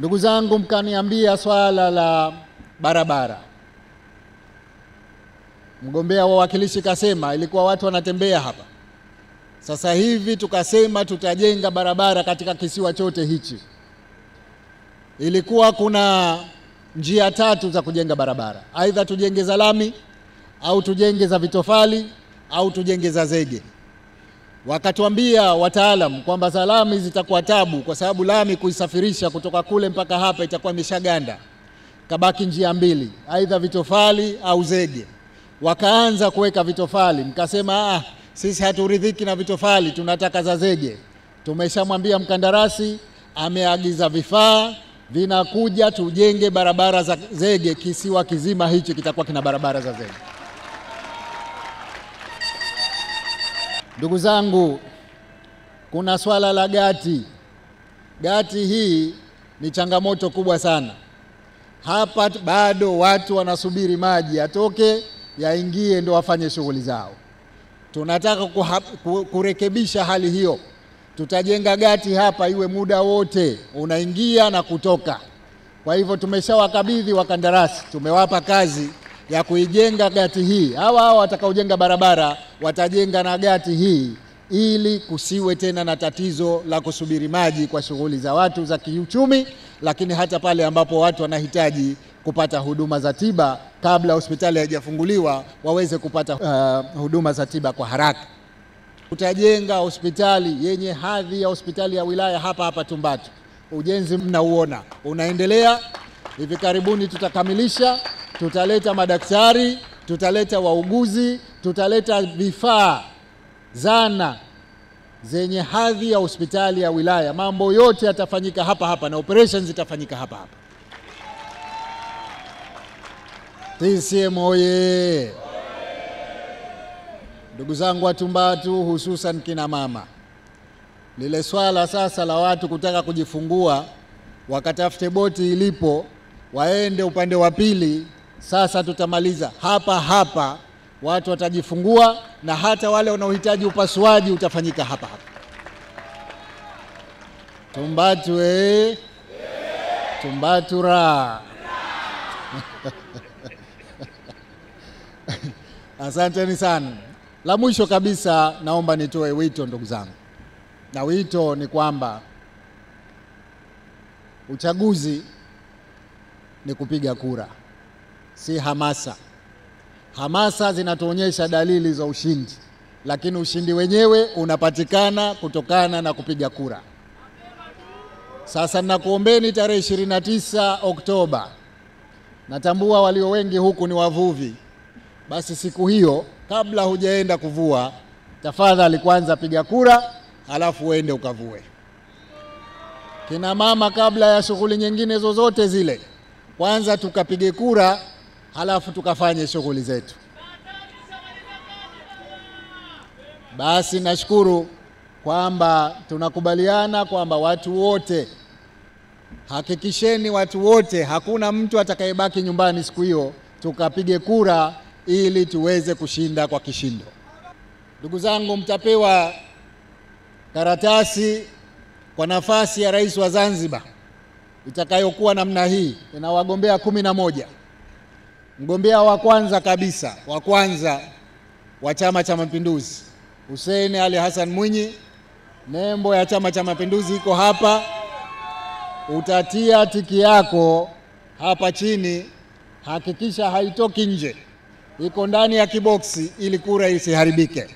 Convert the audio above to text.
Ndugu zangu, mkaniambia swala la barabara. Mgombea wa wakilishi kasema ilikuwa watu wanatembea hapa. Sasa hivi tukasema tutajenga barabara katika kisiwa chote hichi. Ilikuwa kuna njia tatu za kujenga barabara. Aidha tujenge za lami, au tujenge za vitofali, au tujenge za zege. Wakatuambia wataalamu kwamba za lami zitakuwa tabu kwa sababu lami kuisafirisha kutoka kule mpaka hapa itakuwa imeshaganda. Kabaki njia mbili, aidha vitofali au zege. Wakaanza kuweka vitofali, mkasema sisi haturidhiki na vitofali, tunataka za zege. Tumeshamwambia mkandarasi, ameagiza vifaa, vinakuja tujenge barabara za zege. Kisiwa kizima hichi kitakuwa kina barabara za zege. Ndugu zangu, kuna swala la gati. Gati hii ni changamoto kubwa sana. Hapa bado watu wanasubiri maji yatoke, yaingie ndio wafanye shughuli zao. Tunataka kurekebisha hali hiyo. Tutajenga gati hapa iwe muda wote unaingia na kutoka. Kwa hivyo tumeshawakabidhi wakandarasi, tumewapa kazi ya kuijenga gati hii. Hawa watakaojenga barabara watajenga na gati hii ili kusiwe tena na tatizo la kusubiri maji kwa shughuli za watu za kiuchumi, lakini hata pale ambapo watu wanahitaji kupata huduma za tiba kabla hospitali haijafunguliwa waweze kupata huduma za tiba kwa haraka. Tutajenga hospitali yenye hadhi ya hospitali ya wilaya hapa Tumbatu. Ujenzi mnauona unaendelea, hivi karibuni tutakamilisha. Tutaleta madaktari, tutaleta wauguzi, tutaleta vifaa, zana zenye hadhi ya hospitali ya wilaya. Mambo yote yatafanyika hapa na operations zitafanyika hapa. TCM oye! Ndugu zangu wa Tumbatu, hususan kina mama, lile swala sasa la watu kutaka kujifungua wakatafute boti ilipo waende upande wa pili, sasa tutamaliza hapa. Watu watajifungua na hata wale wanaohitaji upasuaji utafanyika hapa. Tumbatu Tumbatu ra. Asanteni sana. La mwisho kabisa, naomba nitoe wito ndugu zangu. Na wito ni kwamba uchaguzi ni kupiga kura, si hamasa. Hamasa zinatuonyesha dalili za ushindi, lakini ushindi wenyewe unapatikana kutokana na kupiga kura. Sasa nakuombeni tarehe 29 Oktoba. Natambua walio wengi huku ni wavuvi. Basi siku hiyo kabla hujaenda kuvua, tafadhali kwanza piga kura, halafu uende ukavue. Kina mama, kabla ya shughuli nyingine zozote zile, kwanza tukapige kura, halafu tukafanye shughuli zetu. Basi nashukuru kwamba tunakubaliana kwamba watu wote, hakikisheni watu wote, hakuna mtu atakayebaki nyumbani siku hiyo, tukapige kura ili tuweze kushinda kwa kishindo. Ndugu zangu, mtapewa karatasi kwa nafasi ya rais wa Zanzibar itakayokuwa namna hii. Ina wagombea 11. Mgombea wa kwanza kabisa, wa Chama cha Mapinduzi, Hussein Ali Hassan Mwinyi. Nembo ya Chama cha Mapinduzi iko hapa. Utatia tiki yako hapa chini, hakikisha haitoki nje, iko ndani ya kiboksi ili kura isiharibike.